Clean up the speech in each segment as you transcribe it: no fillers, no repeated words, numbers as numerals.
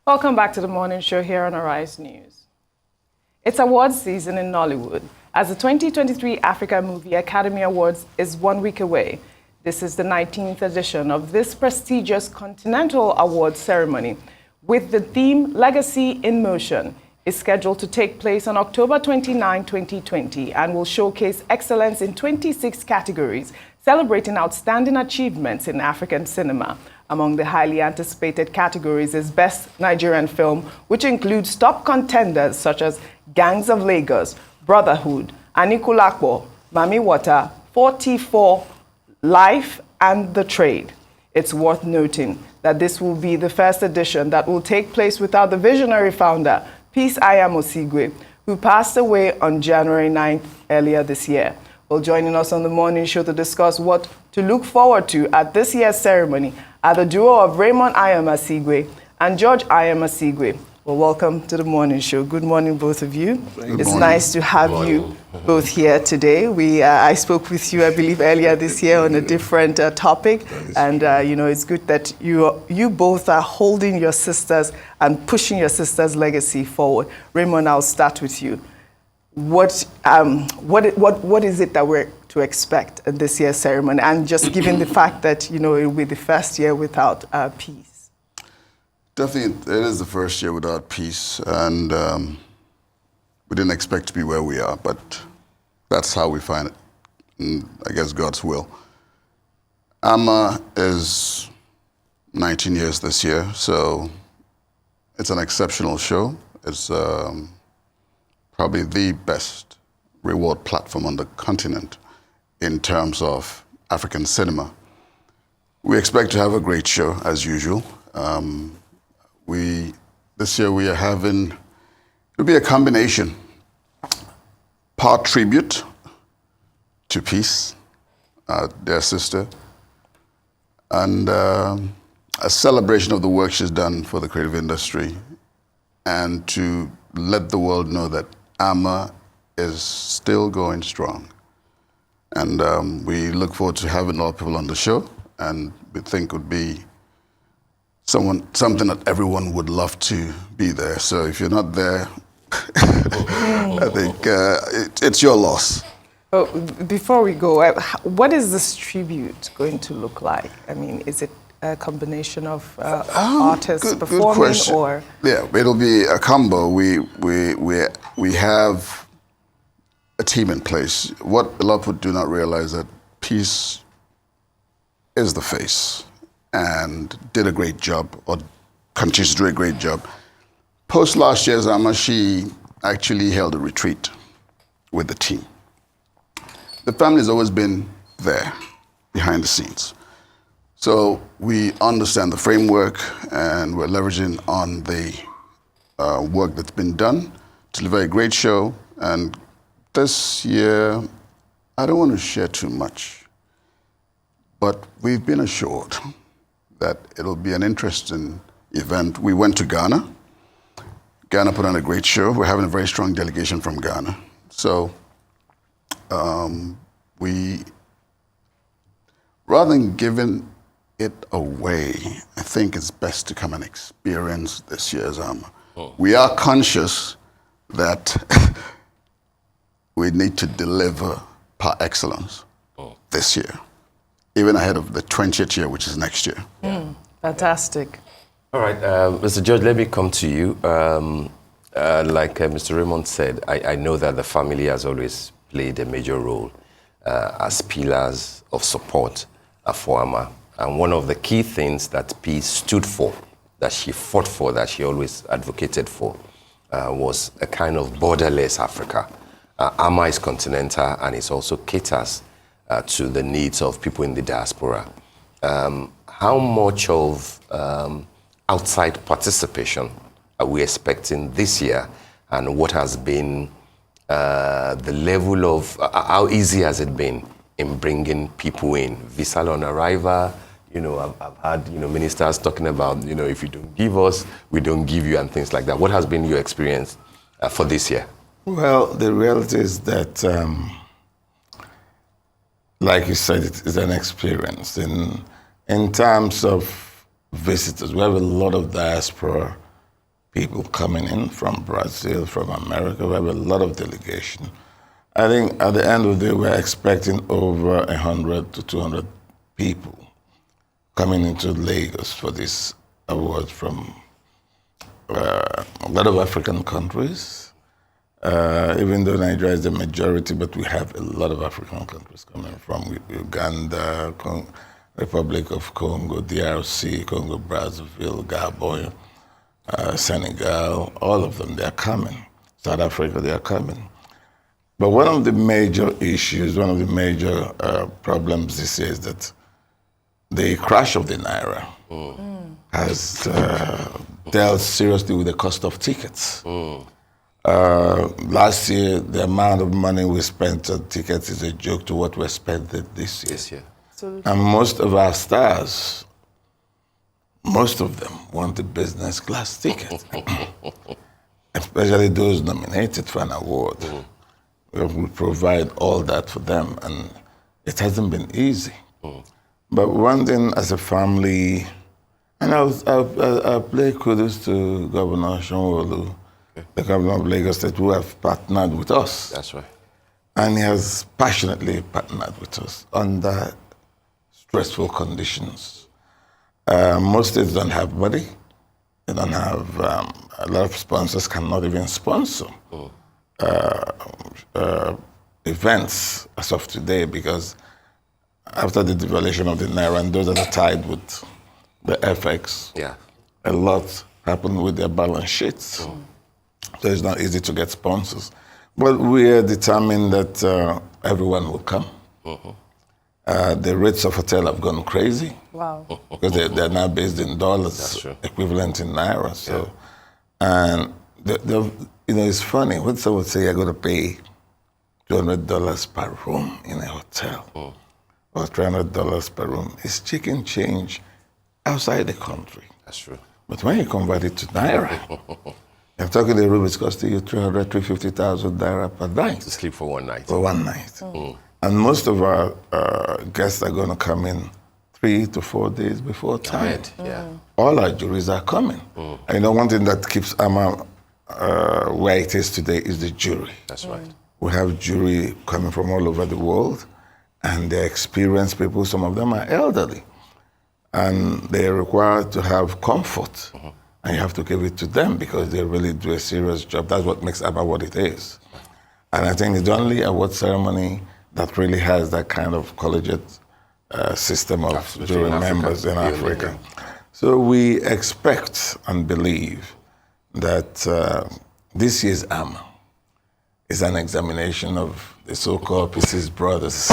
Welcome back to the morning show here on Arise News. It's awards season in Nollywood, as the 2023 Africa Movie Academy Awards is 1 week away. This is the 19th edition of this prestigious Continental Awards ceremony, with the theme Legacy in Motion. Is scheduled to take place on October 29, 2020, and will showcase excellence in 26 categories, celebrating outstanding achievements in African cinema. Among the highly anticipated categories is Best Nigerian Film, which includes top contenders such as Gangs of Lagos, Brotherhood, Anikulapo, Mami Wata, 44, Life, and The Trade. It's worth noting that this will be the first edition that will take place without the visionary founder, Peace Ayiam-Osigwe, who passed away on January 9th earlier this year. Well, joining us on the morning show to discuss what to look forward to at this year's ceremony are the duo of Raymond Ayiam-Osigwe and George Ayiam-Osigwe. Well, welcome to the morning show. Good morning, both of you. It's nice to have you both here today. I spoke with you, I believe, earlier this year on a different topic, and it's good that you both are holding your sisters and pushing your sisters' legacy forward. Raymond, I'll start with you. What is it that we're to expect at this year's ceremony, and just given the fact that it will be the first year without peace? Definitely, it is the first year without peace, and we didn't expect to be where we are, but that's how we find it, and I guess God's will. AMAA is 19 years this year, so it's an exceptional show. It's probably the best reward platform on the continent in terms of African cinema. We expect to have a great show, as usual. This year we are having, it'll be a combination, part tribute to Peace, their sister, and a celebration of the work she's done for the creative industry, and to let the world know that AMAA is still going strong. And we look forward to having a lot of people on the show, and we think it would be something that everyone would love to be there. So if you're not there, I think it's your loss. Oh, before we go, what is this tribute going to look like? I mean, is it a combination of artists performing, good question. Or? Yeah, it'll be a combo. We have a team in place. What a lot of people do not realize that Peace is the face and did a great job, or continues to do a great job. Post last year's AMAA, she actually held a retreat with the team. The family's always been there, behind the scenes. So we understand the framework, and we're leveraging on the work that's been done to deliver a great show. And this year, I don't want to share too much, but we've been assured that it'll be an interesting event. We went to Ghana. Ghana put on a great show. We're having a very strong delegation from Ghana. So rather than giving it away, I think it's best to come and experience this year's AMAA. Oh. We are conscious that we need to deliver par excellence this year, even ahead of the 20th year, which is next year. Fantastic. All right, Mr. George, let me come to you. Like Mr. Raymond said, I know that the family has always played a major role as pillars of support for AMAA. And one of the key things that Peace stood for, that she fought for, that she always advocated for, was a kind of borderless Africa. AMAA is continental, and it also caters to the needs of people in the diaspora. How much of outside participation are we expecting this year, and what has been the level of, how easy has it been in bringing people in? Visa on arrival, I've had, ministers talking about, if you don't give us, we don't give you, and things like that. What has been your experience for this year? Well, the reality is that, like you said, it's an experience. In terms of visitors, we have a lot of diaspora people coming in from Brazil, from America. We have a lot of delegation. I think at the end of the day, we're expecting over 100 to 200 people coming into Lagos for this award from a lot of African countries. Even though Nigeria is the majority, but we have a lot of African countries coming from Uganda, Republic of Congo, DRC, Congo, Brazzaville, Gabon, Senegal, all of them, they are coming. South Africa, they are coming. But one of the major issues, one of the major problems this year is that the crash of the Naira has dealt seriously with the cost of tickets. Last year, the amount of money we spent on tickets is a joke to what we spent this year. This year. Absolutely. And most of our stars, most of them want a business class ticket, especially those nominated for an award. We provide all that for them, and it hasn't been easy. But one thing as a family, and I'll play kudos to Governor Sanwo-Olu, the governor of Lagos State, who have partnered with us. That's right. And he has passionately partnered with us under stressful conditions. Most states don't have money. They don't have, a lot of sponsors cannot even sponsor events as of today, because after the devaluation of the Naira and those that are tied with the FX, a lot happened with their balance sheets. So it's not easy to get sponsors. But we are determined that everyone will come. The rates of hotel have gone crazy. Wow. Because they're now based in dollars, equivalent in Naira. So, and it's funny when someone say you're going to pay $200 per room in a hotel, or $300 per room. It's chicken change outside the country. That's true. But when you convert it to Naira, I'm talking the room is costing you 350,000 Naira per night. To sleep for one night. For one night. And most of our guests are going to come in 3 to 4 days before time. All our juries are coming. And one thing that keeps AMAA where it is today is the jury. That's right. We have jury coming from all over the world, and they're experienced people. Some of them are elderly, and they're required to have comfort. And you have to give it to them because they really do a serious job. That's what makes AMAA what it is. And I think it's the only award ceremony that really has that kind of collegiate system of jury members in Africa. So we expect and believe that this year's AMAA is an examination of the so-called Pieces Brothers.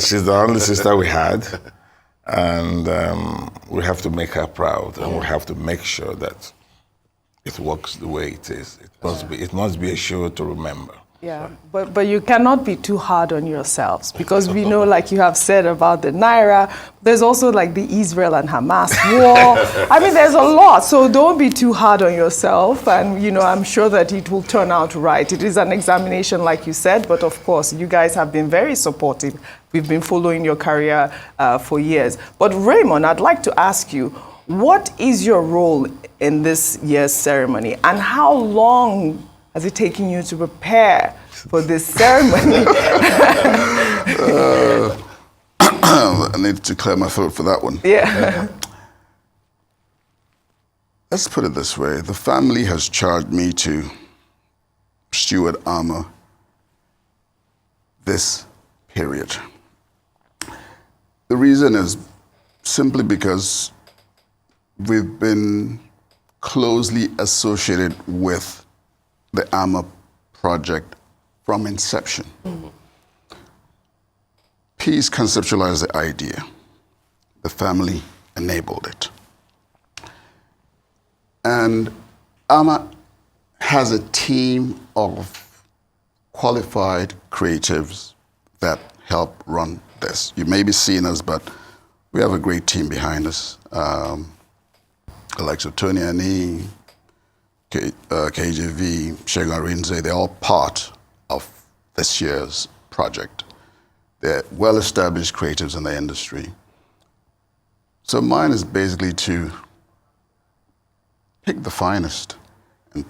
She's the only sister we had, and we have to make her proud, and we have to make sure that it works the way it is. It must be a show to remember. Yeah, but you cannot be too hard on yourselves, because we know, like you have said about the Naira, there's also like the Israel and Hamas war. I mean, there's a lot, so don't be too hard on yourself, and I'm sure that it will turn out right. It is an examination, like you said, but of course, you guys have been very supportive. We've been following your career for years. But Raymond, I'd like to ask you, what is your role in this year's ceremony, and how long has it taken you to prepare for this ceremony? I need to clear my throat for that one. Yeah. Let's put it this way. The family has charged me to steward AMAA this period. The reason is simply because we've been closely associated with the AMAA project from inception. Peace conceptualized the idea. The family enabled it. And AMAA has a team of qualified creatives that help run this. You may be seeing us, but we have a great team behind us. The likes of Tony Ani, KJV, Shegun Rinze, they're all part of this year's project. They're well-established creatives in the industry. So mine is basically to pick the finest and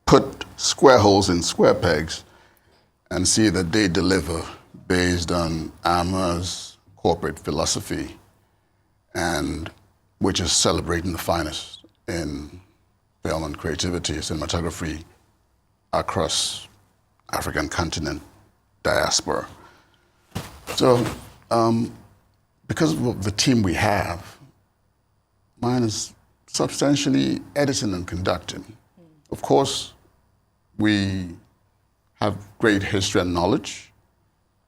put square holes in square pegs and see that they deliver based on AMAA's corporate philosophy, and which is celebrating the finest in film and creativity, cinematography across African continent, diaspora. So, because of the team we have, mine is substantially editing and conducting. Of course, we have great history and knowledge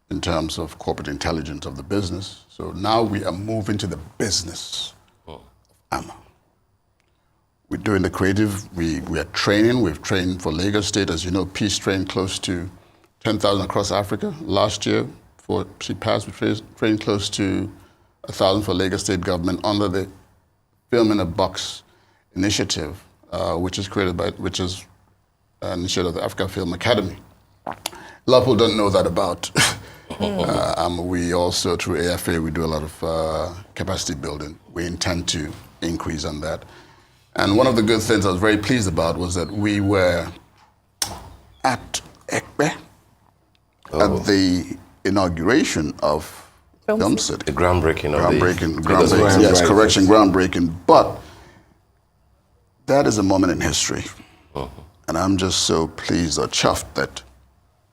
in terms of corporate intelligence of the business. So now we are moving to the business of AMAA. We're doing the creative, we are training. We've trained for Lagos State. As you know, Peace trained close to 10,000 across Africa. Last year, for CPAS, we trained close to 1,000 for Lagos State government under the Film in a Box initiative, which is an initiative of the African Film Academy. A lot of people don't know that about. We also, through AFA, we do a lot of capacity building. We intend to increase on that. And one of the good things I was very pleased about was that we were at Ekpe at the inauguration of Film City. The groundbreaking of groundbreaking, yes, correction, groundbreaking. But that is a moment in history. And I'm just so pleased or chuffed that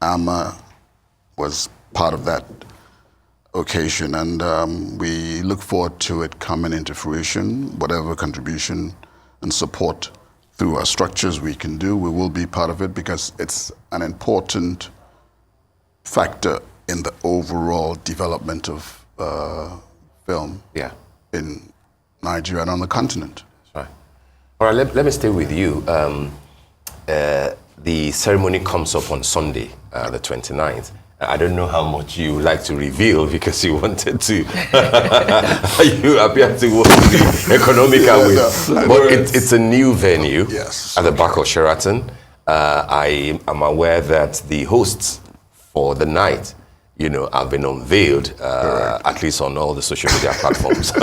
AMAA was part of that occasion. And we look forward to it coming into fruition. Whatever contribution and support through our structures we can do, we will be part of it, because it's an important factor in the overall development of film in Nigeria and on the continent. That's right. All right, let me stay with you. The ceremony comes up on Sunday, the 29th. I don't know how much you like to reveal, because you wanted to. You appear to want to be economical with. But it's a new venue at the back of Sheraton. I am aware that the hosts for the night, have been unveiled, at least on all the social media platforms of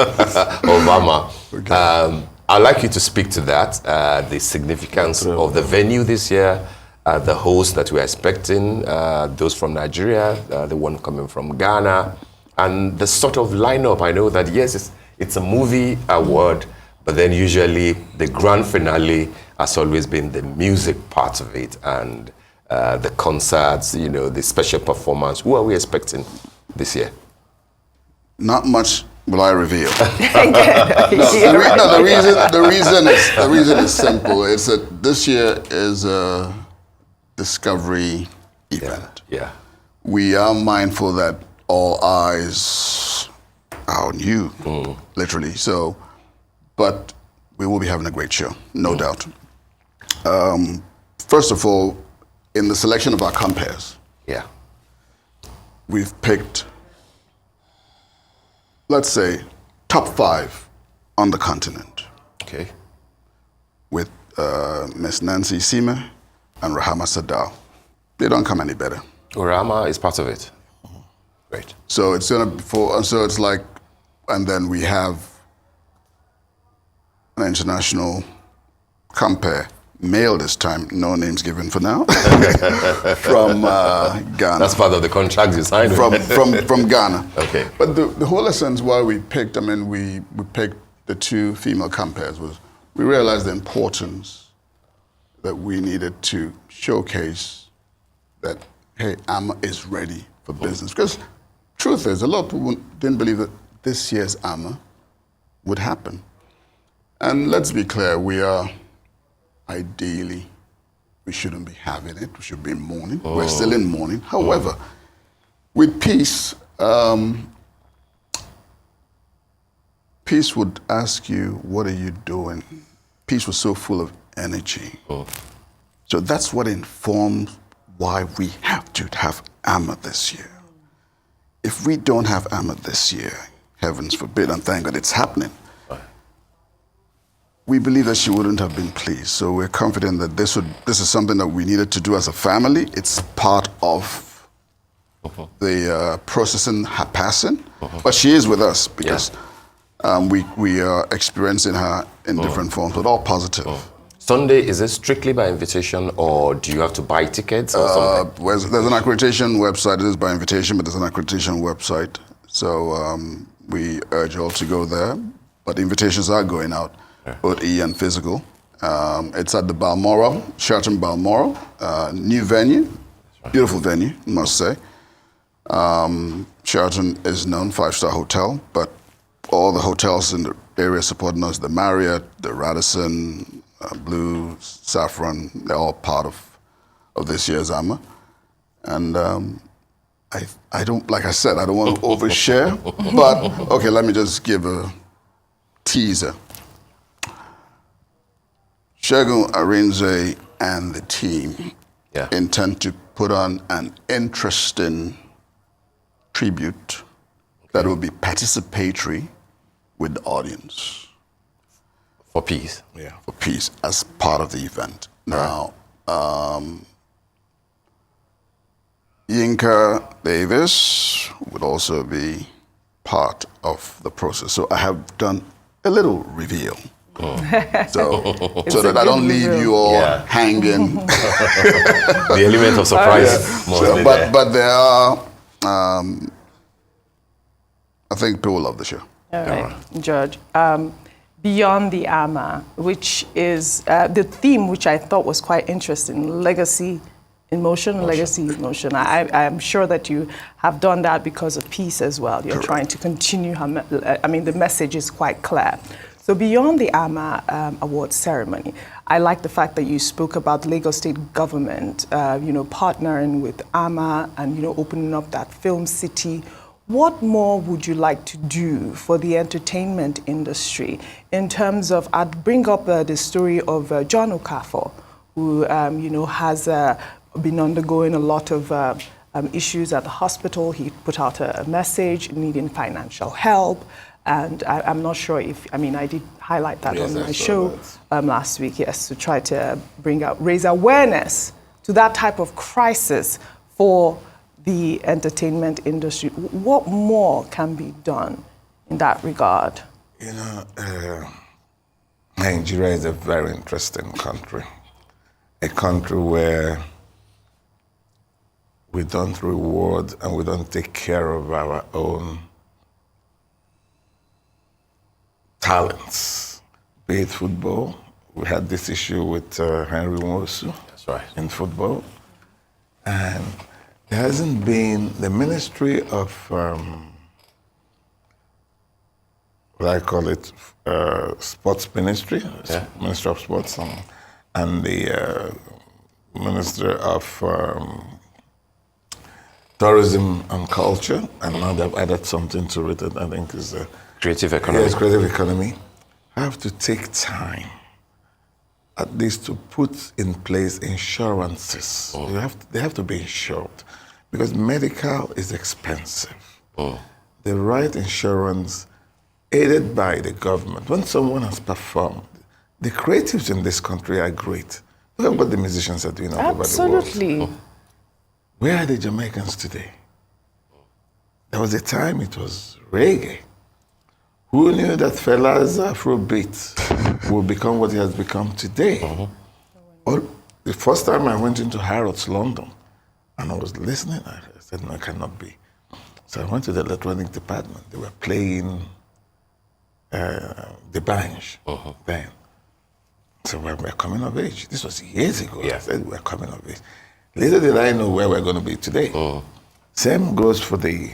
AMAA. I'd like you to speak to that, the significance of the venue this year, the hosts that we're expecting, those from Nigeria, the one coming from Ghana, and the sort of lineup. I know that, yes, it's a movie award, but then usually the grand finale has always been the music part of it, and the concerts, the special performance. Who are we expecting this year? Not much will I reveal. The reason is simple. It's that this year is a discovery event. Yeah. We are mindful that all eyes are on you, literally. So, but we will be having a great show, no doubt. First of all, in the selection of our compares, we've picked, let's say, top 5 on the continent. Okay. With Miss Nancy Sima and Rahama Sadao. They don't come any better. Rahama is part of it. Great. So it's it's like, and then we have an international compare, male this time, no names given for now, from Ghana. That's part of the contract you signed. From Ghana. Okay. But the whole essence why we picked, we picked the 2 female compares was we realized the importance that we needed to showcase that, hey, AMAA is ready for business. Because truth is, a lot of people didn't believe that this year's AMAA would happen. And let's be clear, ideally, we shouldn't be having it. We should be in mourning. We're still in mourning. However, with Peace, Peace would ask you, what are you doing? Peace was so full of energy. So that's what informs why we have to have AMAA this year. If we don't have AMAA this year, heavens forbid, and thank God it's happening, we believe that she wouldn't have been pleased. So we're confident that this is something that we needed to do as a family. It's part of the processing her passing, but she is with us because we are experiencing her in different forms, but all positive. Sunday, is it strictly by invitation, or do you have to buy tickets or something? There's an accreditation website. It is by invitation, but there's an accreditation website. So we urge you all to go there. But invitations are going out, both e and physical. It's at the Balmoral, Sheraton Balmoral, new venue, beautiful venue, I must say. Sheraton is known, 5-star hotel, but all the hotels in the area supporting us, the Marriott, the Radisson, Blue, Saffron, they're all part of this year's AMAA. And I don't, like I said, I don't want to overshare, but okay, let me just give a teaser. Segun Arinze and the team intend to put on an interesting tribute that will be participatory with the audience. For peace. Yeah. For peace as part of the event. Now, Yinka Davis would also be part of the process. So I have done a little reveal. So that I don't leave you all hanging. The element of surprise. But there are, I think people love the show. All right, George. Beyond the AMAA, which is the theme, which I thought was quite interesting, legacy in motion, legacy in motion. I'm sure that you have done that because of peace as well. You're trying to continue, the message is quite clear. So beyond the AMAA award ceremony, I like the fact that you spoke about Lagos State government, partnering with AMAA and, opening up that film city. What more would you like to do for the entertainment industry in terms of, I'd bring up the story of John Okafor, who, has been undergoing a lot of issues at the hospital. He put out a message needing financial help. And I'm not sure if, I did highlight that on my show last week, to try to raise awareness to that type of crisis for the entertainment industry. What more can be done in that regard? Nigeria is a very interesting country. A country where we don't reward and we don't take care of our own talents. Be it football. We had this issue with Henry Nwosu in football. And there hasn't been the Ministry of, what I call it, Sports Ministry, Ministry of Sports, and the Minister of Tourism and Culture, and now they've added something to it that I think is creative economy. Yes, creative economy. Have to take time, at least to put in place insurances. They have to be insured, because medical is expensive. The right insurance, aided by the government, when someone has performed, the creatives in this country are great. Look at what the musicians are doing all over the world. Absolutely. Where are the Jamaicans today? There was a time it was reggae. Who knew that Fela's Afrobeat would become what it has become today? The first time I went into Harrods, London, and I was listening, I said, no, it cannot be. So I went to the electronic department. They were playing the banj then. So we're coming of age. This was years ago. I said we're coming of age. Little did I know where we're going to be today. Same goes for the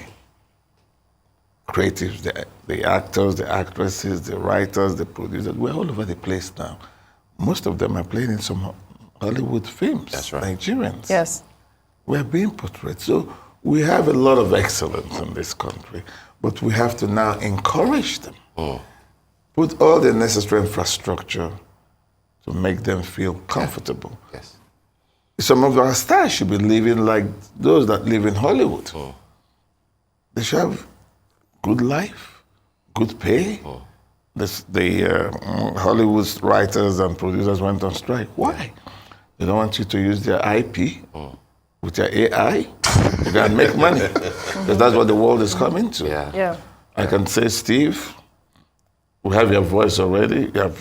creatives, the actors, the actresses, the writers, the producers. We're all over the place now. Most of them are playing in some Hollywood films. That's right. Nigerians. Yes. We're being portrayed. So we have a lot of excellence in this country, but we have to now encourage them. Put all the necessary infrastructure to make them feel comfortable. Yes. Some of our stars should be living like those that live in Hollywood. They should have good life, good pay. The Hollywood writers and producers went on strike. Why? They don't want you to use their IP with your AI. You can make money. Because that's what the world is coming to. Yeah. I can say, Steve, we have your voice already. You have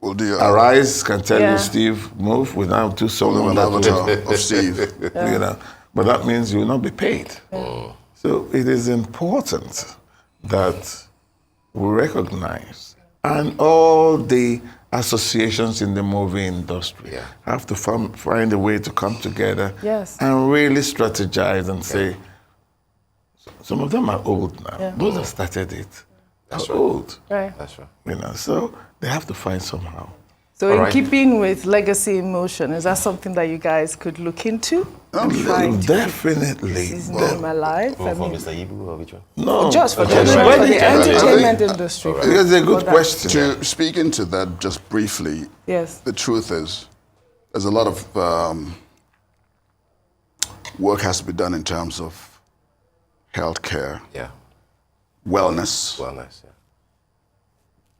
We'll do Arise can tell Yeah. you, Steve, move. We now do someone an that avatar will, of Steve. you know, but that means you will not be paid. So it is important that we recognize, and all the associations in the movie industry have to find a way to come together and really strategize and say, some of them are old now. Those that started it are old. Right. That's right. You know, so they have to find somehow. So in keeping with legacy in motion, is that something that you guys could look into? Definitely. His name alive? For Mr. Ibu or which one? No, Just for the generally. entertainment industry. It's a good question. To speak into that just briefly, Yes. the truth is, there's a lot of work has to be done in terms of healthcare, Yeah. wellness. Wellness. Yeah.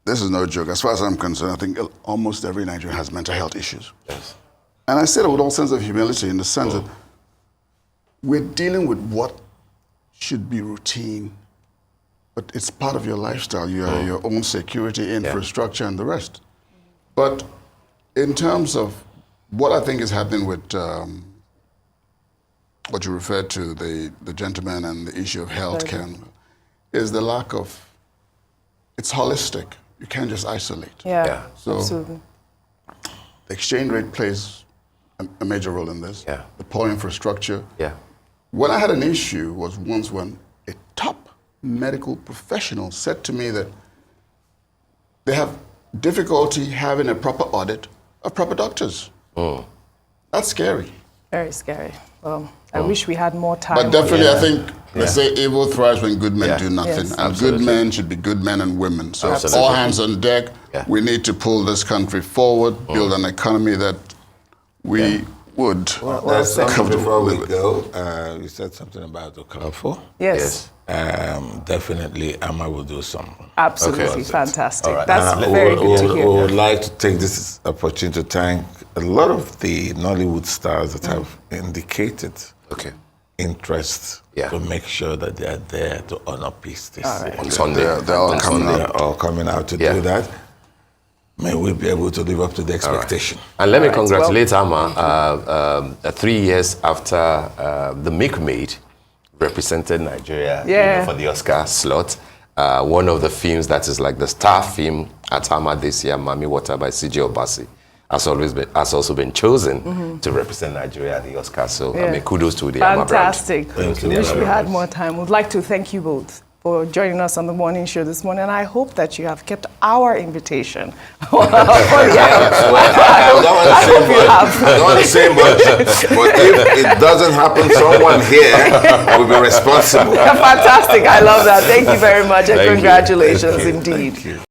This is no joke. As far as I'm concerned, I think almost every Nigerian has mental health issues. Yes. And I say that with all sense of humility, in the sense that we're dealing with what should be routine, but it's part of your lifestyle, your own security, infrastructure, and the rest. But in terms of what I think is happening with what you referred to, the gentleman and the issue of healthcare, is the lack of, it's holistic. You can't just isolate. Yeah, So absolutely. the exchange rate plays a major role in this. Yeah. The poor infrastructure. Yeah. When I had an issue was once when a top medical professional said to me that they have difficulty having a proper audit of proper doctors. That's scary. Very scary. Well, I wish we had more time. But definitely, I think they say evil thrives when good men Yeah. do nothing. Yes. And good men should be good men and women. So all hands on deck. Yeah. We need to pull this country forward, build an economy that we would There's something comfortable before we with. go. You said something about Okafor. Yes. Definitely, AMAA will do something. Absolutely Okay. fantastic. All right. That's very good to We hear. would like to take this opportunity to thank a lot of the Nollywood stars that have indicated Okay. interest to make sure that they are there to honor peace this year. On Sunday. They're all On coming Sunday. out. They're all coming out to do that. May we be able to live up to the expectation. And let me All right, congratulate AMAA 3 years after The Milkmaid represented Nigeria for the Oscar slot. One of the films that is like the star film at AMAA this year, Mami Water by C.J. Obasi, has also been chosen to represent Nigeria at the Oscars. So I mean, kudos to the AMAA brand. Fantastic. Thank you Wish very we had much. more time. We'd like to thank you both for joining us on the morning show this morning. And I hope that you have kept our invitation. I don't want to say much, but if it doesn't happen, someone here will be responsible. Fantastic. I love that. Thank you very much and Thank you. congratulations Thank you. indeed. Thank you.